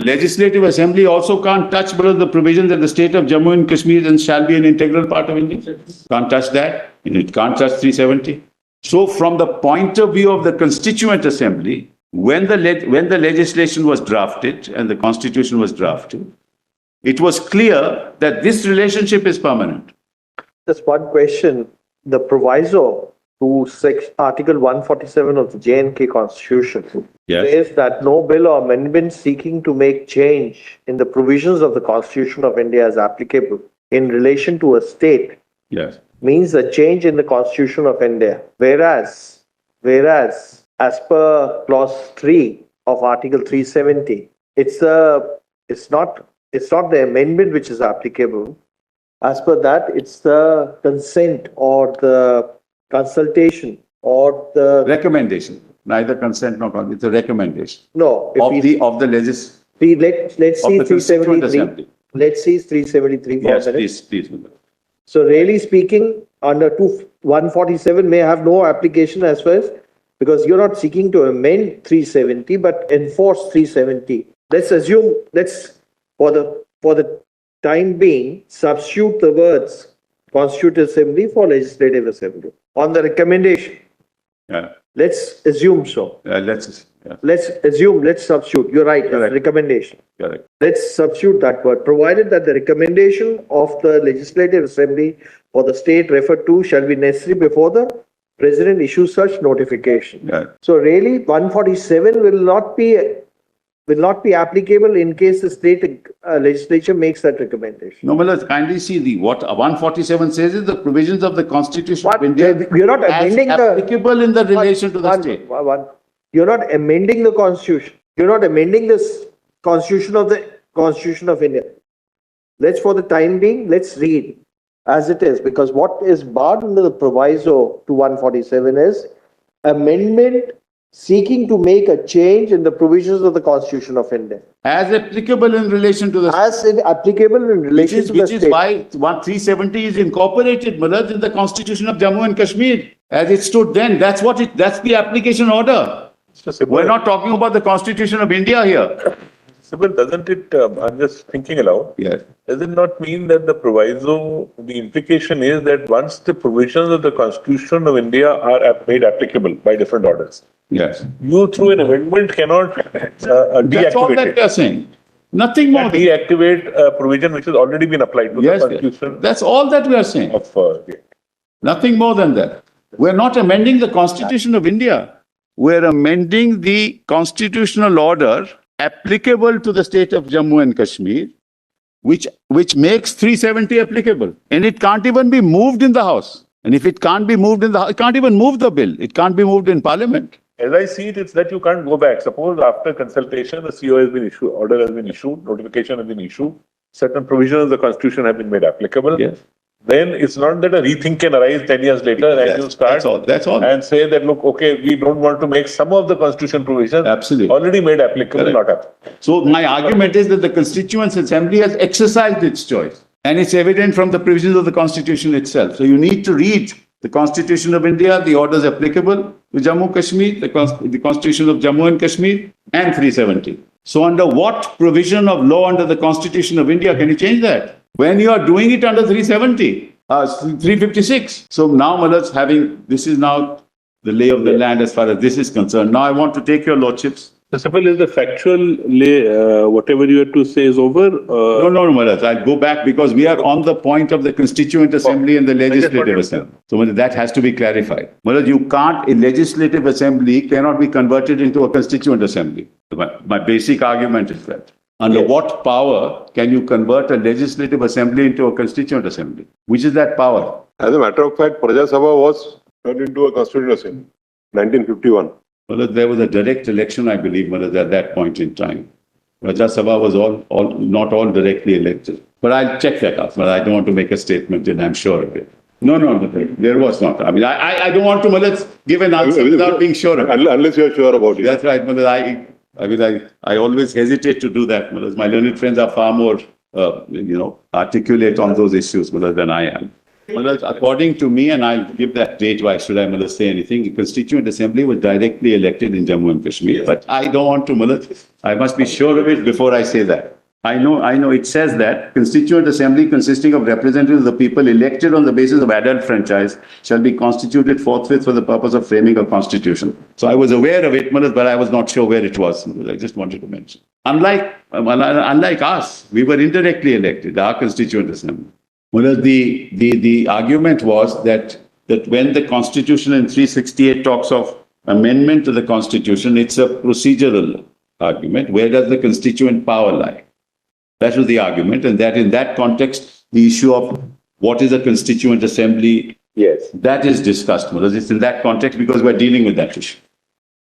Legislative Assembly also can't touch the provisions that the state of Jammu and Kashmir and shall be an integral part of India. Can't touch that. It can't touch 370. So from the point of view of the Constituent Assembly, when the legislation was drafted and the Constitution was drafted, it was clear that this relationship is permanent. Just one question. The proviso to Article 147 of the J&K Constitution says that no bill or amendment seeking to make change in the provisions of the Constitution of India is applicable in relation to a state. Yes. Means a change in the Constitution of India. Whereas as per clause 3 of Article 370, it's not the amendment which is applicable. As per that, it's the consent or the consultation or the recommendation. Neither consent nor consent. It's a recommendation. No. Of the legislature. Let's see 373. Let's see 373 for yes, a minute. Please. So really speaking, under 147 may have no application as far as, because you're not seeking to amend 370 but enforce 370. Let's assume, for the time being, substitute the words Constituent Assembly for Legislative Assembly on the recommendation. Yeah. Let's assume so. Let's substitute. You're right. Correct. Recommendation. Correct. Let's substitute that word. Provided that the recommendation of the Legislative Assembly for the state referred to shall be necessary before the President issues such notification. Yeah. So really, 147 will not be applicable in case the state legislature makes that recommendation. No, let's kindly see what 147 says is the provisions of the Constitution of India. You're not amending applicable in the relation to the state. You're not amending the Constitution. You're not amending this Constitution of India. For the time being, let's read as it is, because what is barred under the proviso to 147 is amendment seeking to make a change in the provisions of the Constitution of India. As applicable in relation to the state. Which is why 370 is incorporated, Malad, in the Constitution of Jammu and Kashmir. As it stood then, that's the application order. We're not talking about the Constitution of India here. Sibal, doesn't it, I'm just thinking aloud, Yes. does it not mean that the proviso, the implication is that once the provisions of the Constitution of India are made applicable by different orders, yes, you through an amendment cannot deactivate that's all that it. we are saying. Nothing more. Deactivate a provision which has already been applied to the Constitution. That's all that we are saying. Nothing more than that. We're not amending the Constitution of India. We're amending the constitutional order applicable to the state of Jammu and Kashmir, which makes 370 applicable. And it can't even be moved in the House. And if it can't be moved in the House, it can't even move the bill. It can't be moved in Parliament. As I see it, it's that you can't go back. Suppose after consultation, the CO has been issued, order has been issued, notification has been issued, certain provisions of the Constitution have been made applicable. Yes. Then it's not that a rethink can arise 10 years later and you start that's all. And say that, look, okay, we don't want to make some of the Constitution provisions Absolutely. already made applicable, not applicable. So my argument is that the Constituent Assembly has exercised its choice. And it's evident from the provisions of the Constitution itself. So you need to read the Constitution of India, the orders applicable to Jammu Kashmir, the Constitution of Jammu and Kashmir, and 370. So under what provision of law under the Constitution of India can you change that? When you are doing it under 370, 356. So now, Malad, this is now the lay of the land as far as this is concerned. Now I want to take your lordships. Sibal, is the factual lay, whatever you had to say is over? No, Malad. I'll go back because we are on the point of the Constituent Assembly and the Legislative Assembly. So Malad, that has to be clarified. Malad, a Legislative Assembly cannot be converted into a Constituent Assembly. My basic argument is that. Under what power can you convert a Legislative Assembly into a Constituent Assembly? Which is that power? As a matter of fact, Praja Sabha was turned into a Constituent Assembly, 1951. Well, there was a direct election, I believe, at that point in time. Praja Sabha was not all directly elected. But I'll check that out. But I don't want to make a statement, and I'm sure of it. No, there was not. I mean, I don't want to give an answer without being sure of it. Unless you're sure about it. That's right. I always hesitate to do that. My learned friends are far more, articulate on those issues than I am. Well, according to me, and I'll give that date, why should I say anything? The Constituent Assembly was directly elected in Jammu and Kashmir. But I don't want to, I must be sure of it before I say that. I know it says that Constituent Assembly consisting of representatives of the people elected on the basis of adult franchise shall be constituted forthwith for the purpose of framing a constitution. So I was aware of it, but I was not sure where it was. I just wanted to mention. Unlike us, we were indirectly elected, our Constituent Assembly. Well, the argument was that when the Constitution in 368 talks of amendment to the Constitution, it's a procedural argument. Where does the constituent power lie? That was the argument, and that in that context, the issue of what is a Constituent Assembly, yes, that is discussed. Well, it's in that context because we're dealing with that issue.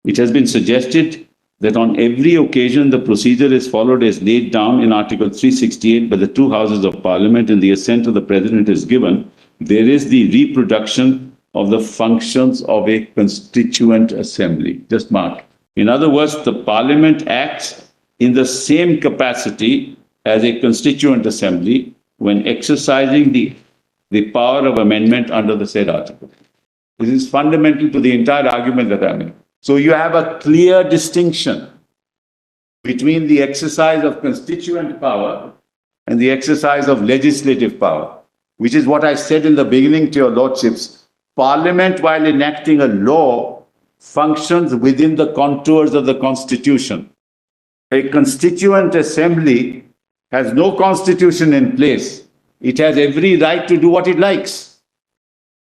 It has been suggested that on every occasion the procedure is followed as laid down in Article 368 by the two houses of Parliament and the assent of the President is given, there is the reproduction of the functions of a Constituent Assembly. Just mark. In other words, the Parliament acts in the same capacity as a Constituent Assembly when exercising the power of amendment under the said article. This is fundamental to the entire argument that I'm making. So you have a clear distinction between the exercise of constituent power and the exercise of legislative power, which is what I said in the beginning to your lordships. Parliament, while enacting a law, functions within the contours of the Constitution. A Constituent Assembly has no constitution in place. It has every right to do what it likes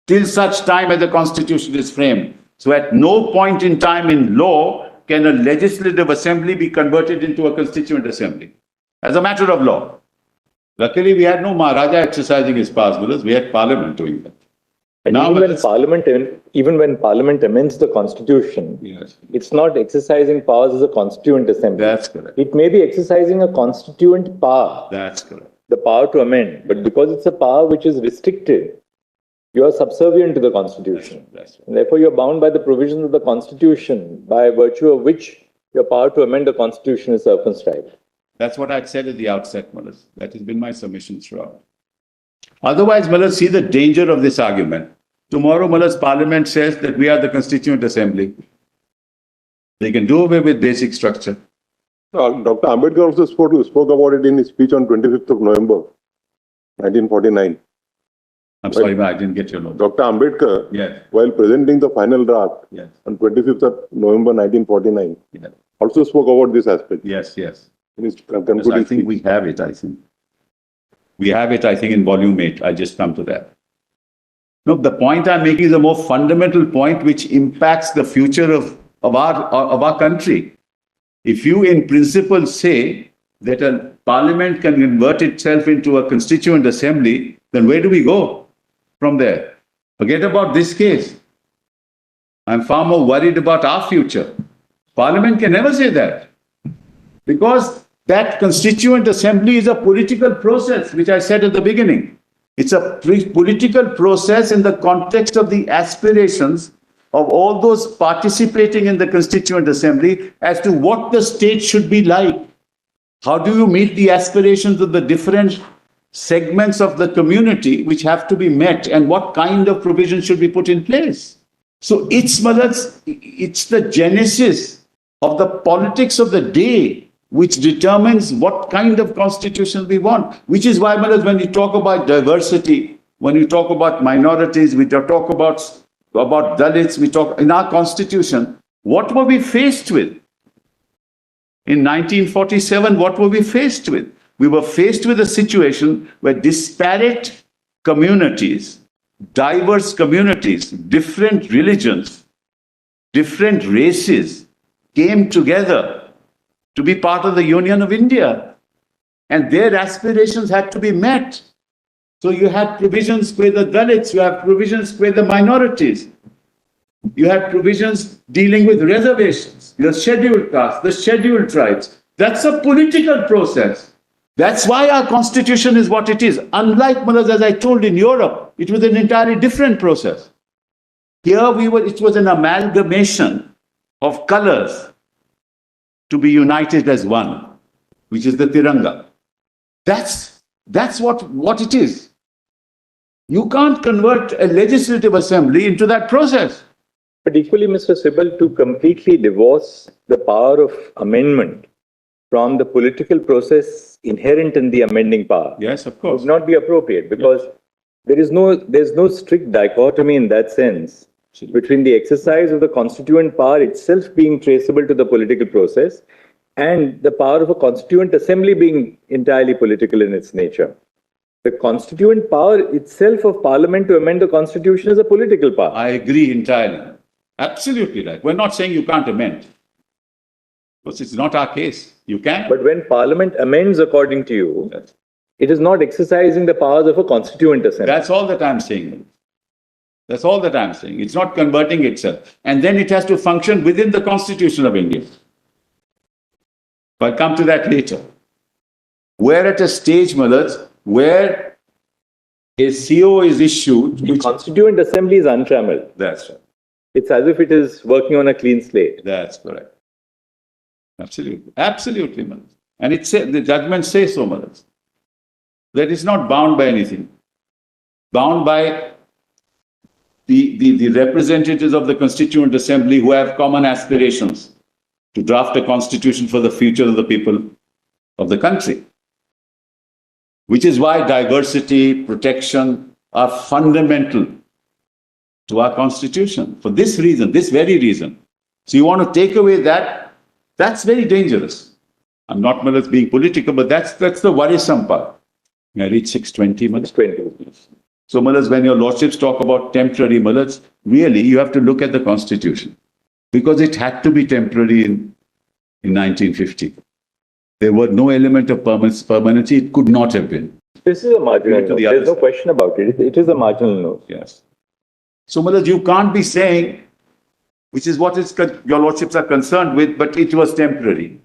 till such time as the Constitution is framed. So at no point in time in law can a legislative assembly be converted into a Constituent Assembly as a matter of law. Luckily, we had no Maharaja exercising his powers with us. We had Parliament doing that. And Now, even when Parliament amends the Constitution, yes, it's not exercising powers as a Constituent Assembly. that's correct. It may be exercising a constituent power, That's correct. the power to amend, but because it's a power which is restricted, you are subservient to the Constitution. That's right. And therefore, you're bound by the provisions of the Constitution, by virtue of which your power to amend the Constitution is circumscribed. That's what I'd said at the outset, Malas. That has been my submission throughout. Otherwise, Malas, see the danger of this argument. Tomorrow, Malas, Parliament says that we are the Constituent Assembly. They can do away with basic structure. Dr. Ambedkar also spoke about it in his speech on 25th of November, 1949. I'm sorry, I didn't get your note. Dr. Ambedkar, Yes, while presenting the final draft yes, on 25th of November 1949, yes, also spoke about this aspect yes, yes. in his Yes, concluding I think speech. we have it, I think. We have it, I think, in volume 8. I just come to that. No, the point I'm making is a more fundamental point which impacts the future of our country. If you, in principle, say that a parliament can convert itself into a constituent assembly, then where do we go from there? Forget about this case. I'm far more worried about our future. Parliament can never say that because that constituent assembly is a political process, which I said at the beginning. It's a political process in the context of the aspirations of all those participating in the constituent assembly as to what the state should be like. How do you meet the aspirations of the different segments of the community which have to be met, and what kind of provisions should be put in place? So it's the genesis of the politics of the day which determines what kind of constitution we want. Which is why, when you talk about diversity, when you talk about minorities, we talk about Dalits, we talk in our constitution, what were we faced with? In 1947, what were we faced with? We were faced with a situation where disparate communities, diverse communities, different religions, different races came together to be part of the Union of India. And their aspirations had to be met. So you had provisions with the Dalits, you have provisions with the minorities. You have provisions dealing with reservations, the scheduled castes, the scheduled tribes. That's a political process. That's why our constitution is what it is. Unlike, as I told, in Europe, it was an entirely different process. Here it was an amalgamation of colors to be united as one, which is the Tiranga. That's what it is. You can't convert a legislative assembly into that process. But equally, Mr. Sibal, to completely divorce the power of amendment from the political process inherent in the amending power Yes, of course. would not be appropriate, because there's no strict dichotomy in that sense between the exercise of the constituent power itself being traceable to the political process and the power of a constituent assembly being entirely political in its nature. The constituent power itself of Parliament to amend the Constitution is a political power. I agree entirely. Absolutely right. We're not saying you can't amend. Because it's not our case. You can. But when Parliament amends according to you, Yes. it is not exercising the powers of a constituent assembly. That's all that I'm saying. That's all that I'm saying. It's not converting itself. And then it has to function within the Constitution of India. I'll come to that later. We're at a stage, Malaz, where a CO is issued. The Constituent Assembly is untrammeled. That's right. It's as if it is working on a clean slate. That's correct. Absolutely. Absolutely, Malaz. And the judgment says so, Malaz. That it's not bound by anything. Bound by the representatives of the Constituent Assembly who have common aspirations to draft a constitution for the future of the people of the country. Which is why diversity, protection are fundamental to our constitution. For this reason, this very reason. So you want to take away that, that's very dangerous. I'm not Malaz being political, but that's the worrisome part. I reach 6:20, Malaz. 20. So Malaz, when your lordships talk about temporary, Malaz, really you have to look at the constitution. Because it had to be temporary in 1950. There was no element of permanency. It could not have been. This is a marginal To note. the other There's no side. question about it. It is a marginal note. Yes. So, Malaz, you can't be saying, which is what your lordships are concerned with, but it was temporary.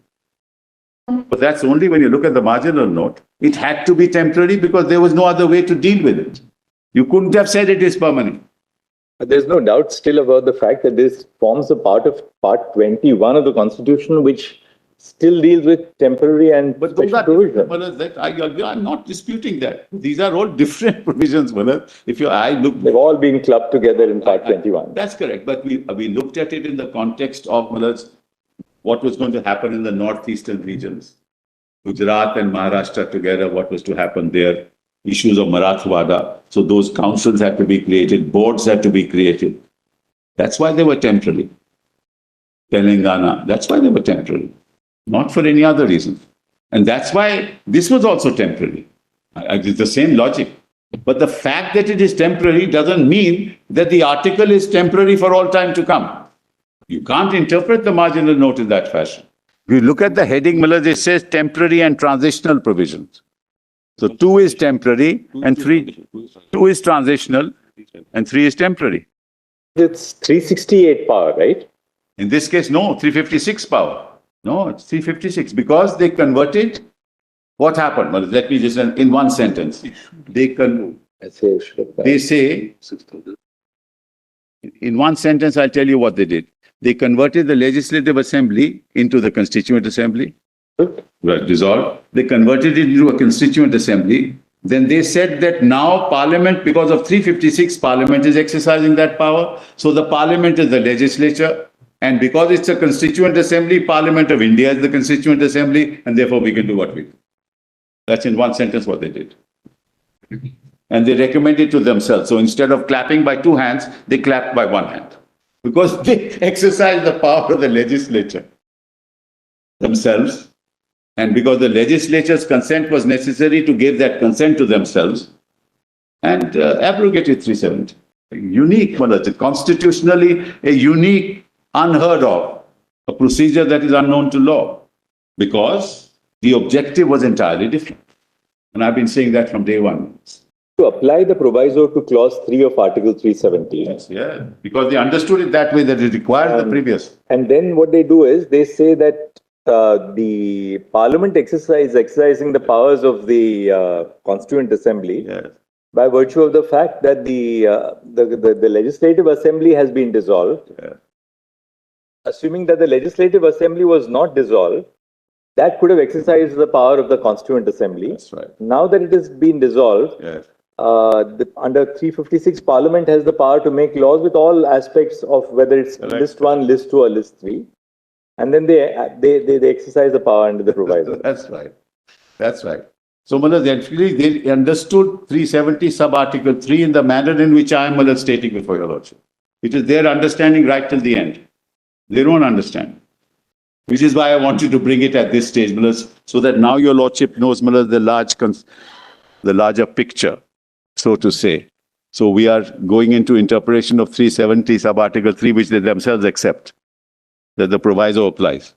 But that's only when you look at the marginal note. It had to be temporary because there was no other way to deal with it. You couldn't have said it is permanent. But there's no doubt still about the fact that this forms a part of Part 21 of the Constitution, which still deals with temporary and But those special are provisions. Malaz, I'm not disputing that. These are all different provisions, Malaz. They've all been clubbed together in Part 21. That's correct. But we looked at it in the context of, Malaz, what was going to happen in the northeastern regions. Gujarat and Maharashtra together, what was to happen there. Issues of Marathwada. So those councils had to be created, boards had to be created. That's why they were temporary. Telangana, that's why they were temporary. Not for any other reason. And that's why this was also temporary. It's the same logic. But the fact that it is temporary doesn't mean that the article is temporary for all time to come. You can't interpret the marginal note in that fashion. If you look at the heading, Malaz, it says temporary and transitional provisions. So 2 is temporary and 2 is transitional and 3 is temporary. It's 368 power, right? In this case, no, 356 power. No, it's 356 because they converted. What happened? Well, let me just, in one sentence, they say, in one sentence, I'll tell you what they did. They converted the Legislative Assembly into the Constituent Assembly. Dissolved. They converted it into a Constituent Assembly. Then they said that now Parliament, because of 356, Parliament is exercising that power. So the Parliament is the legislature. And because it's a Constituent Assembly, Parliament of India is the Constituent Assembly, and therefore we can do what we do. That's in one sentence what they did. And they recommended to themselves. So instead of clapping by 2 hands, they clapped by 1 hand. Because they exercised the power of the legislature themselves. And because the legislature's consent was necessary to give that consent to themselves, and abrogated 370. Unique, constitutionally a unique, unheard of, a procedure that is unknown to law, because the objective was entirely different. And I've been saying that from day one. To apply the proviso to clause 3 of Article 370. Yes, yeah, because they understood it that way, that it required the previous. And then what they do is they say that the Parliament exercising the powers of the Constituent Assembly, Yes. by virtue of the fact that the Legislative Assembly has been dissolved. Yeah. Assuming that the Legislative Assembly was not dissolved, that could have exercised the power of the Constituent Assembly. That's right. Now that it has been dissolved, Yes. under 356, Parliament has the power to make laws with all aspects of whether it's list 1, list 2 or list 3. And then they exercise the power under the proviso. That's right. That's right. So, actually, they understood 370 sub-article 3 in the manner in which I am stating before your lordship. It is their understanding right till the end. They don't understand. Which is why I want you to bring it at this stage, so that now your lordship knows the larger picture, so to say. So we are going into interpretation of 370 sub-article 3, which they themselves accept, that the proviso applies.